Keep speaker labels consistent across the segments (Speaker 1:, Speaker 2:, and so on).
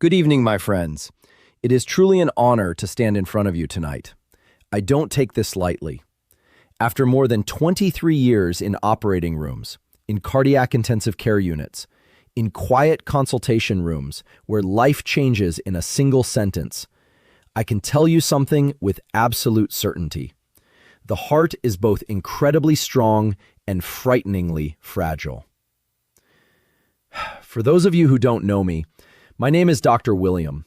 Speaker 1: Good evening, my friends. It is truly an honor to stand in front of you tonight. I don't take this lightly. After more than 23 years in operating rooms, in cardiac intensive care units, in quiet consultation rooms where life changes in a single sentence, I can tell you something with absolute certainty. The heart is both incredibly strong and frighteningly fragile. For those of you who don't know me, my name is Dr. William.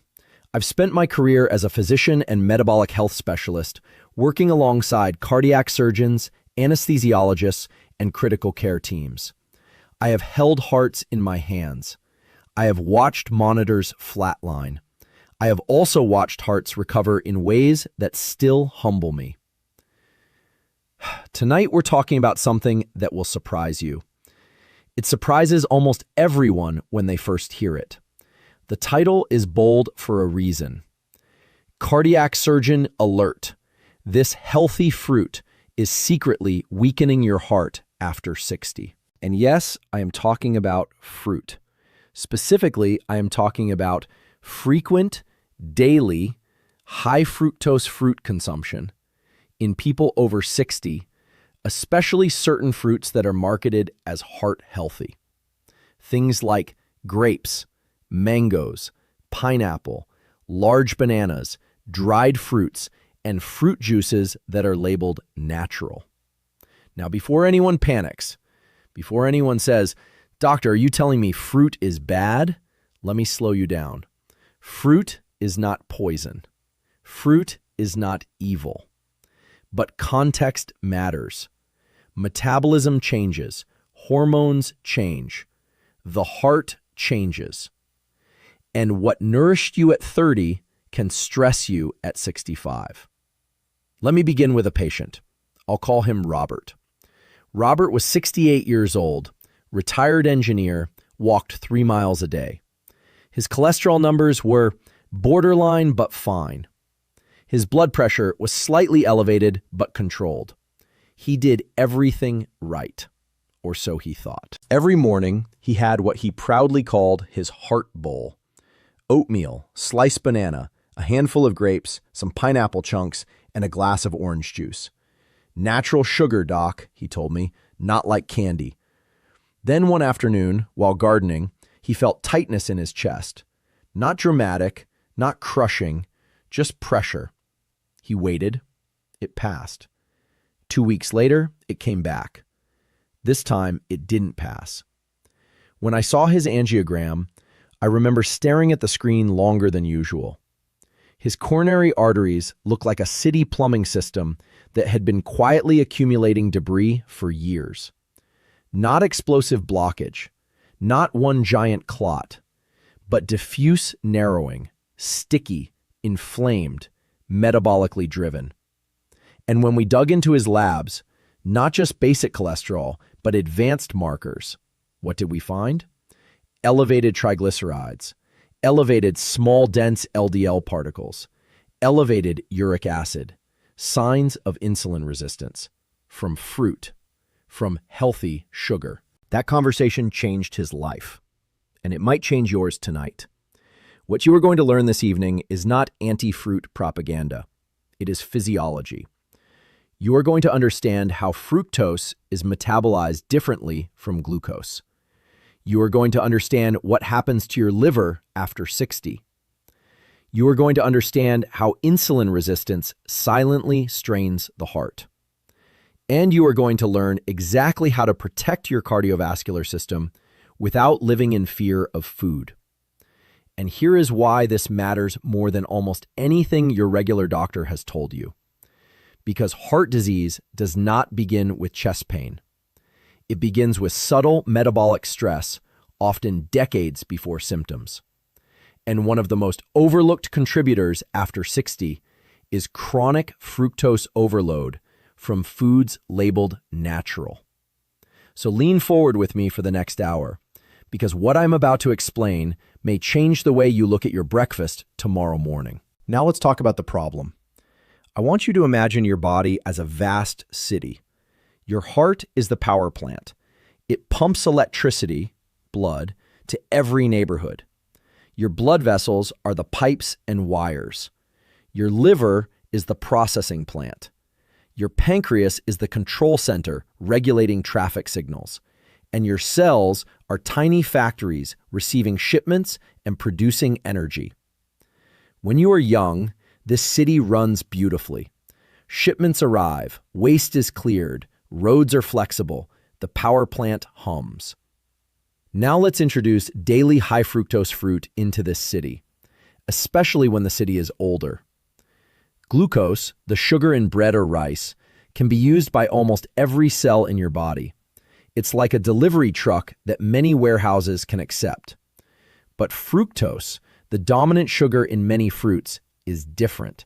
Speaker 1: I've spent my career as a physician and metabolic health specialist, working alongside cardiac surgeons, anesthesiologists, and critical care teams. I have held hearts in my hands. I have watched monitors flatline. I have also watched hearts recover in ways that still humble me. Tonight we're talking about something that will surprise you. It surprises almost everyone when they first hear it. The title is bold for a reason. Cardiac surgeon alert. This healthy fruit is secretly weakening your heart after 60. And yes, I am talking about fruit. Specifically, I am talking about frequent, daily, high fructose fruit consumption in people over 60, especially certain fruits that are marketed as heart healthy. Things like grapes, mangoes, pineapple, large bananas, dried fruits, and fruit juices that are labeled natural. Now, before anyone panics, before anyone says, "Doctor, are you telling me fruit is bad?" Let me slow you down. Fruit is not poison. Fruit is not evil. But context matters. Metabolism changes. Hormones change. The heart changes. And what nourished you at 30 can stress you at 65. Let me begin with a patient. I'll call him Robert. Robert was 68 years old, retired engineer, walked 3 miles a day. His cholesterol numbers were borderline but fine. His blood pressure was slightly elevated but controlled. He did everything right, or so he thought. Every morning, he had what he proudly called his heart bowl. Oatmeal, sliced banana, a handful of grapes, some pineapple chunks, and a glass of orange juice. Natural sugar, Doc, he told me, not like candy. Then one afternoon, while gardening, he felt tightness in his chest. Not dramatic, not crushing, just pressure. He waited. It passed. 2 weeks later, it came back. This time, it didn't pass. When I saw his angiogram, I remember staring at the screen longer than usual. His coronary arteries looked like a city plumbing system that had been quietly accumulating debris for years. Not explosive blockage, not one giant clot, but diffuse narrowing, sticky, inflamed, metabolically driven. And when we dug into his labs, not just basic cholesterol, but advanced markers, what did we find? Elevated triglycerides, elevated small dense LDL particles, elevated uric acid, signs of insulin resistance from fruit, from healthy sugar. That conversation changed his life, and it might change yours tonight. What you are going to learn this evening is not anti-fruit propaganda. It is physiology. You are going to understand how fructose is metabolized differently from glucose. You are going to understand what happens to your liver after 60. You are going to understand how insulin resistance silently strains the heart. And you are going to learn exactly how to protect your cardiovascular system without living in fear of food. And here is why this matters more than almost anything your regular doctor has told you. Because heart disease does not begin with chest pain. It begins with subtle metabolic stress, often decades before symptoms. And one of the most overlooked contributors after 60 is chronic fructose overload from foods labeled natural. So lean forward with me for the next hour, because what I'm about to explain may change the way you look at your breakfast tomorrow morning. Now let's talk about the problem. I want you to imagine your body as a vast city. Your heart is the power plant. It pumps electricity, blood, to every neighborhood. Your blood vessels are the pipes and wires. Your liver is the processing plant. Your pancreas is the control center regulating traffic signals. And your cells are tiny factories receiving shipments and producing energy. When you are young, this city runs beautifully. Shipments arrive, waste is cleared, roads are flexible, the power plant hums. Now let's introduce daily high fructose fruit into this city, especially when the city is older. Glucose, the sugar in bread or rice, can be used by almost every cell in your body. It's like a delivery truck that many warehouses can accept. But fructose, the dominant sugar in many fruits, is different.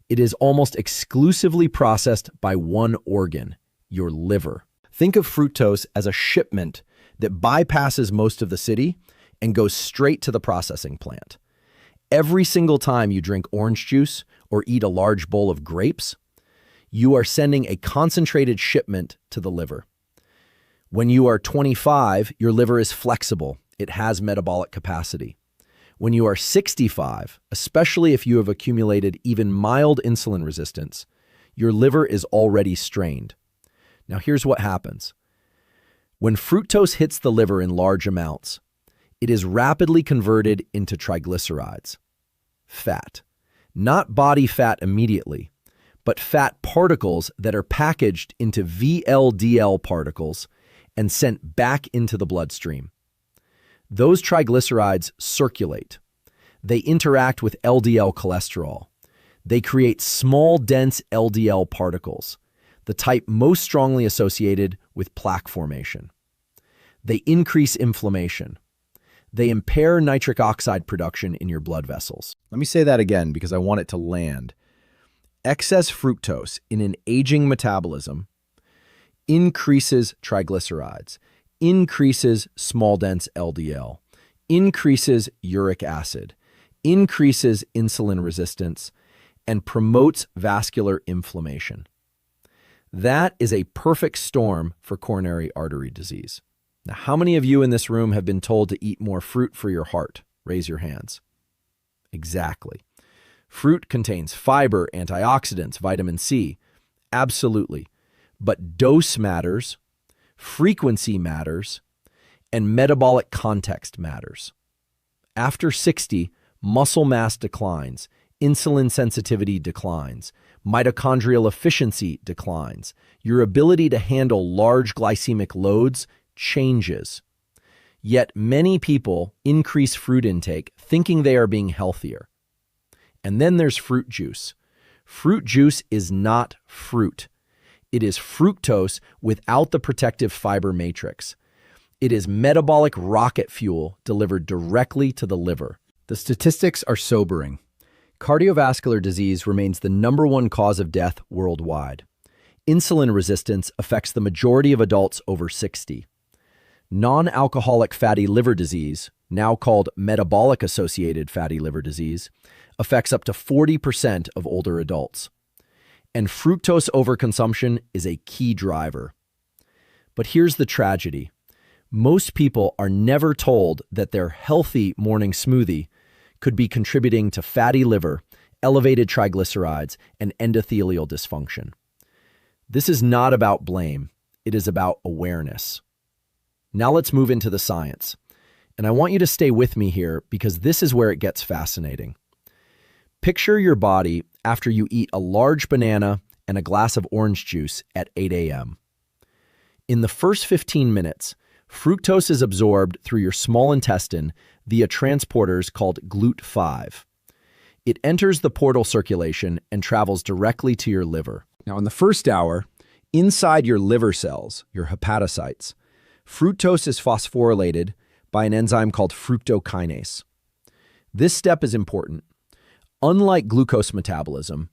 Speaker 1: It is almost exclusively processed by one organ, your liver. Think of fructose as a shipment that bypasses most of the city and goes straight to the processing plant. Every single time you drink orange juice or eat a large bowl of grapes, you are sending a concentrated shipment to the liver. When you are 25, your liver is flexible. It has metabolic capacity. When you are 65, especially if you have accumulated even mild insulin resistance, your liver is already strained. Now here's what happens. When fructose hits the liver in large amounts, it is rapidly converted into triglycerides, fat. Not body fat immediately, but fat particles that are packaged into VLDL particles and sent back into the bloodstream. Those triglycerides circulate. They interact with LDL cholesterol. They create small, dense LDL particles, the type most strongly associated with plaque formation. They increase inflammation. They impair nitric oxide production in your blood vessels. Let me say that again because I want it to land. Excess fructose in an aging metabolism increases triglycerides, increases small dense LDL, increases uric acid, increases insulin resistance, and promotes vascular inflammation. That is a perfect storm for coronary artery disease. Now, how many of you in this room have been told to eat more fruit for your heart? Raise your hands. Exactly. Fruit contains fiber, antioxidants, vitamin C. Absolutely. But dose matters, frequency matters, and metabolic context matters. After 60, muscle mass declines, insulin sensitivity declines, mitochondrial efficiency declines, your ability to handle large glycemic loads changes. Yet many people increase fruit intake thinking they are being healthier. And then there's fruit juice. Fruit juice is not fruit. It is fructose without the protective fiber matrix. It is metabolic rocket fuel delivered directly to the liver. The statistics are sobering. Cardiovascular disease remains the #1 cause of death worldwide. Insulin resistance affects the majority of adults over 60. Non-alcoholic fatty liver disease, now called metabolic-associated fatty liver disease, affects up to 40% of older adults. And fructose overconsumption is a key driver. But here's the tragedy. Most people are never told that their healthy morning smoothie could be contributing to fatty liver, elevated triglycerides, and endothelial dysfunction. This is not about blame. It is about awareness. Now let's move into the science. And I want you to stay with me here because this is where it gets fascinating. Picture your body after you eat a large banana and a glass of orange juice at 8 a.m. In the first 15 minutes, fructose is absorbed through your small intestine via transporters called GLUT5. It enters the portal circulation and travels directly to your liver. Now, in the first hour, inside your liver cells, your hepatocytes, fructose is phosphorylated by an enzyme called fructokinase. This step is important. Unlike glucose metabolism,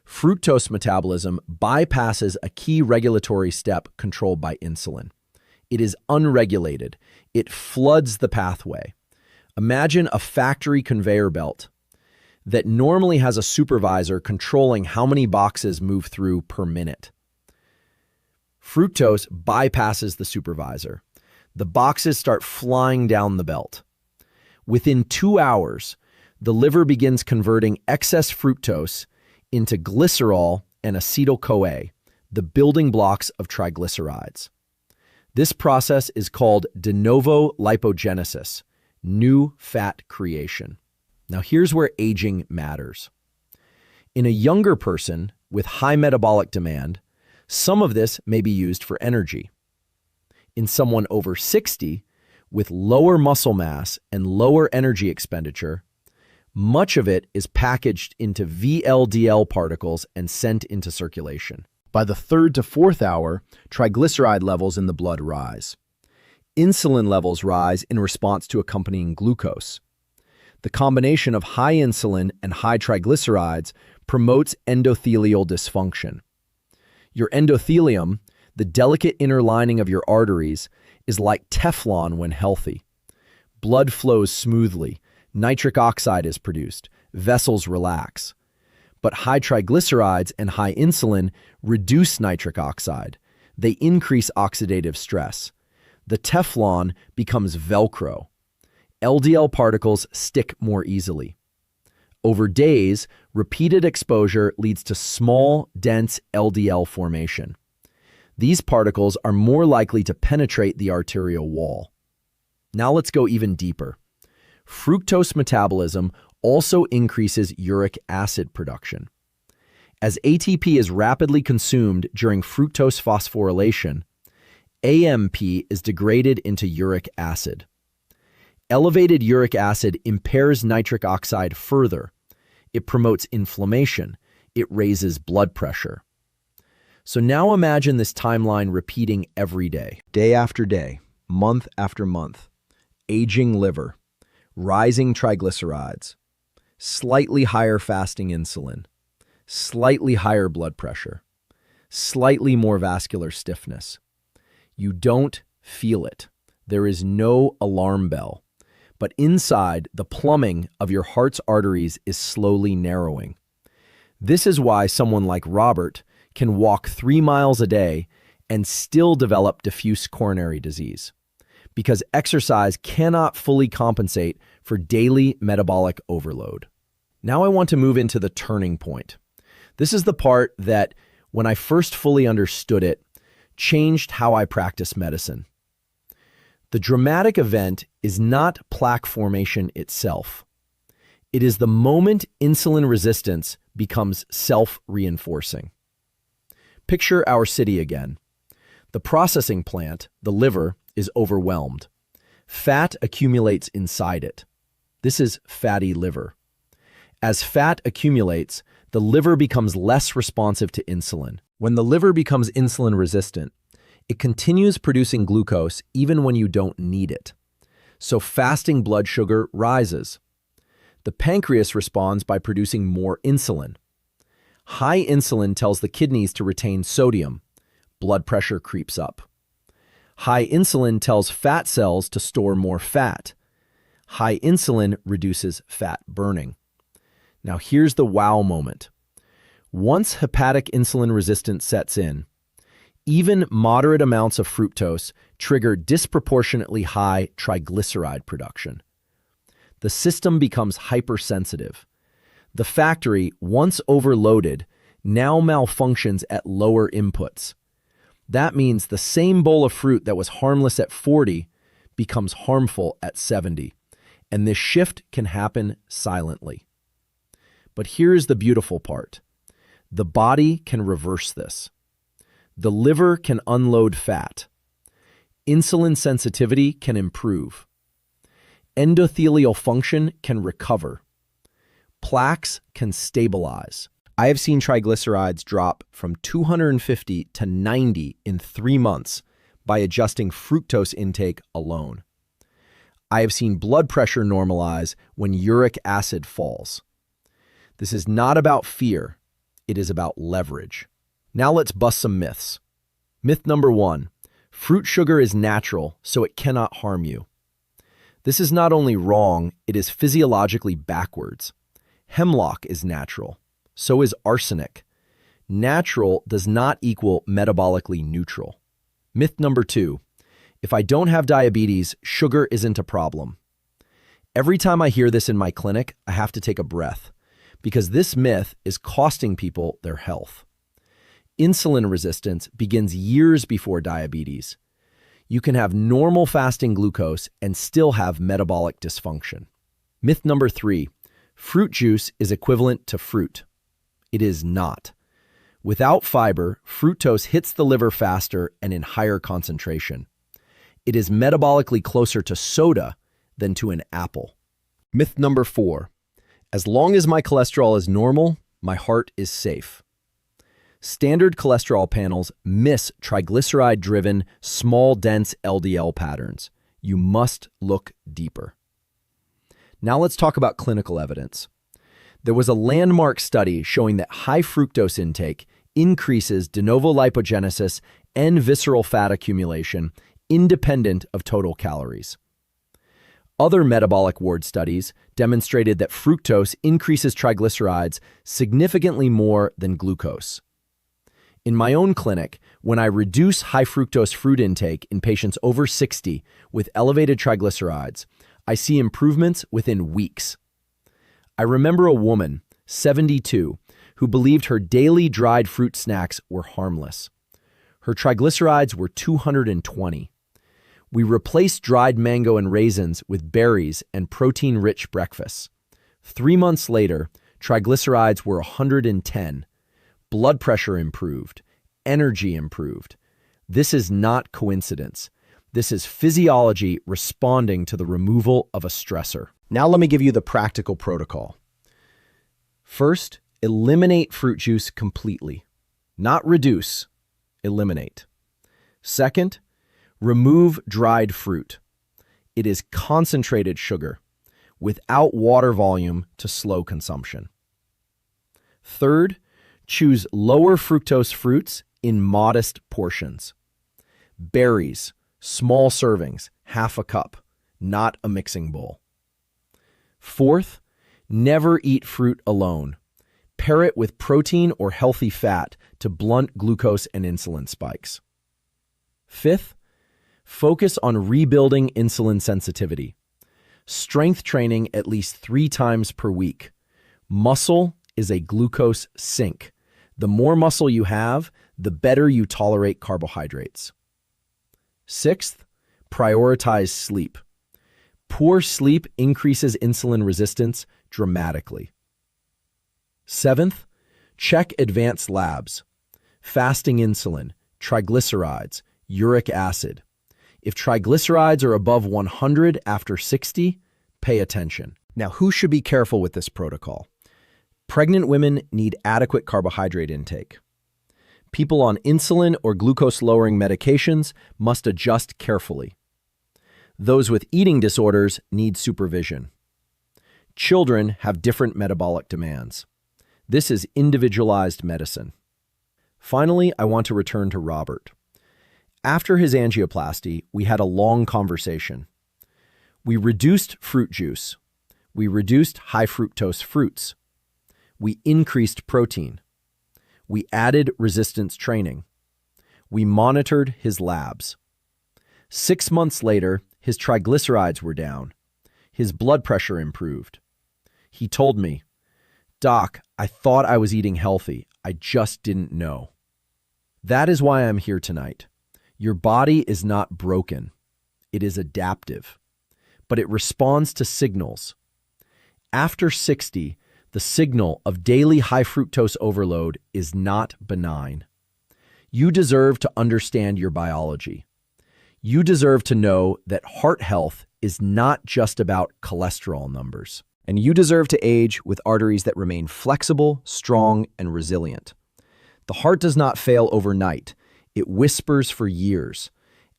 Speaker 1: fructose metabolism bypasses a key regulatory step controlled by insulin. It is unregulated. It floods the pathway. Imagine a factory conveyor belt that normally has a supervisor controlling how many boxes move through per minute. Fructose bypasses the supervisor. The boxes start flying down the belt. Within 2 hours, the liver begins converting excess fructose into glycerol and acetyl-CoA, the building blocks of triglycerides. This process is called de novo lipogenesis, new fat creation. Now here's where aging matters. In a younger person with high metabolic demand, some of this may be used for energy. In someone over 60, with lower muscle mass and lower energy expenditure, much of it is packaged into VLDL particles and sent into circulation. By the 3rd to 4th hour, triglyceride levels in the blood rise. Insulin levels rise in response to accompanying glucose. The combination of high insulin and high triglycerides promotes endothelial dysfunction. Your endothelium, the delicate inner lining of your arteries, is like Teflon when healthy. Blood flows smoothly, nitric oxide is produced, vessels relax. But high triglycerides and high insulin reduce nitric oxide. They increase oxidative stress. The Teflon becomes Velcro. LDL particles stick more easily. Over days, repeated exposure leads to small, dense LDL formation. These particles are more likely to penetrate the arterial wall. Now let's go even deeper. Fructose metabolism also increases uric acid production. As ATP is rapidly consumed during fructose phosphorylation, AMP is degraded into uric acid. Elevated uric acid impairs nitric oxide further. It promotes inflammation. It raises blood pressure. So now imagine this timeline repeating every day, day after day, month after month. Aging liver, rising triglycerides, slightly higher fasting insulin, slightly higher blood pressure, slightly more vascular stiffness. You don't feel it. There is no alarm bell. But inside, the plumbing of your heart's arteries is slowly narrowing. This is why someone like Robert can walk 3 miles a day and still develop diffuse coronary disease, because exercise cannot fully compensate for daily metabolic overload. Now I want to move into the turning point. This is the part that, when I first fully understood it, changed how I practice medicine. The dramatic event is not plaque formation itself. It is the moment insulin resistance becomes self-reinforcing. Picture our city again. The processing plant, the liver, is overwhelmed. Fat accumulates inside it. This is fatty liver. As fat accumulates, the liver becomes less responsive to insulin. When the liver becomes insulin resistant, it continues producing glucose even when you don't need it. So fasting blood sugar rises. The pancreas responds by producing more insulin. High insulin tells the kidneys to retain sodium. Blood pressure creeps up. High insulin tells fat cells to store more fat. High insulin reduces fat burning. Now here's the wow moment. Once hepatic insulin resistance sets in, even moderate amounts of fructose trigger disproportionately high triglyceride production. The system becomes hypersensitive. The factory, once overloaded, now malfunctions at lower inputs. That means the same bowl of fruit that was harmless at 40 becomes harmful at 70. And this shift can happen silently. But here's the beautiful part. The body can reverse this. The liver can unload fat. Insulin sensitivity can improve. Endothelial function can recover. Plaques can stabilize. I have seen triglycerides drop from 250 to 90 in 3 months by adjusting fructose intake alone. I have seen blood pressure normalize when uric acid falls. This is not about fear. It is about leverage. Now let's bust some myths. Myth number 1, fruit sugar is natural, so it cannot harm you. This is not only wrong, it is physiologically backwards. Hemlock is natural. So is arsenic. Natural does not equal metabolically neutral. Myth number 2, if I don't have diabetes, sugar isn't a problem. Every time I hear this in my clinic, I have to take a breath, because this myth is costing people their health. Insulin resistance begins years before diabetes. You can have normal fasting glucose and still have metabolic dysfunction. Myth number 3, fruit juice is equivalent to fruit. It is not. Without fiber, fructose hits the liver faster and in higher concentration. It is metabolically closer to soda than to an apple. Myth number 4, as long as my cholesterol is normal, my heart is safe. Standard cholesterol panels miss triglyceride-driven, small, dense LDL patterns. You must look deeper. Now let's talk about clinical evidence. There was a landmark study showing that high fructose intake increases de novo lipogenesis and visceral fat accumulation independent of total calories. Other metabolic ward studies demonstrated that fructose increases triglycerides significantly more than glucose. In my own clinic, when I reduce high fructose fruit intake in patients over 60 with elevated triglycerides, I see improvements within weeks. I remember a woman, 72, who believed her daily dried fruit snacks were harmless. Her triglycerides were 220. We replaced dried mango and raisins with berries and protein-rich breakfasts. 3 months later, triglycerides were 110. Blood pressure improved. Energy improved. This is not coincidence. This is physiology responding to the removal of a stressor. Now let me give you the practical protocol. First, eliminate fruit juice completely. Not reduce, eliminate. Second, remove dried fruit. It is concentrated sugar, without water volume to slow consumption. Third, choose lower fructose fruits in modest portions. Berries, small servings, half a cup, not a mixing bowl. Fourth, never eat fruit alone. Pair it with protein or healthy fat to blunt glucose and insulin spikes. Fifth, focus on rebuilding insulin sensitivity. Strength training at least 3 times per week. Muscle is a glucose sink. The more muscle you have, the better you tolerate carbohydrates. Sixth, prioritize sleep. Poor sleep increases insulin resistance dramatically. Seventh, check advanced labs. Fasting insulin, triglycerides, uric acid. If triglycerides are above 100 after 60, pay attention. Now, who should be careful with this protocol? Pregnant women need adequate carbohydrate intake. People on insulin or glucose-lowering medications must adjust carefully. Those with eating disorders need supervision. Children have different metabolic demands. This is individualized medicine. Finally, I want to return to Robert. After his angioplasty, we had a long conversation. We reduced fruit juice. We reduced high fructose fruits. We increased protein. We added resistance training. We monitored his labs. 6 months later, his triglycerides were down. His blood pressure improved. He told me, "Doc, I thought I was eating healthy. I just didn't know." That is why I'm here tonight. Your body is not broken. It is adaptive, but it responds to signals. After 60, the signal of daily high fructose overload is not benign. You deserve to understand your biology. You deserve to know that heart health is not just about cholesterol numbers. And you deserve to age with arteries that remain flexible, strong, and resilient. The heart does not fail overnight. It whispers for years.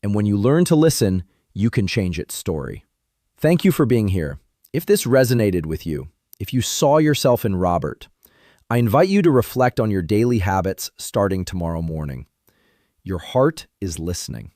Speaker 1: And when you learn to listen, you can change its story. Thank you for being here. If this resonated with you, if you saw yourself in Robert, I invite you to reflect on your daily habits starting tomorrow morning. Your heart is listening.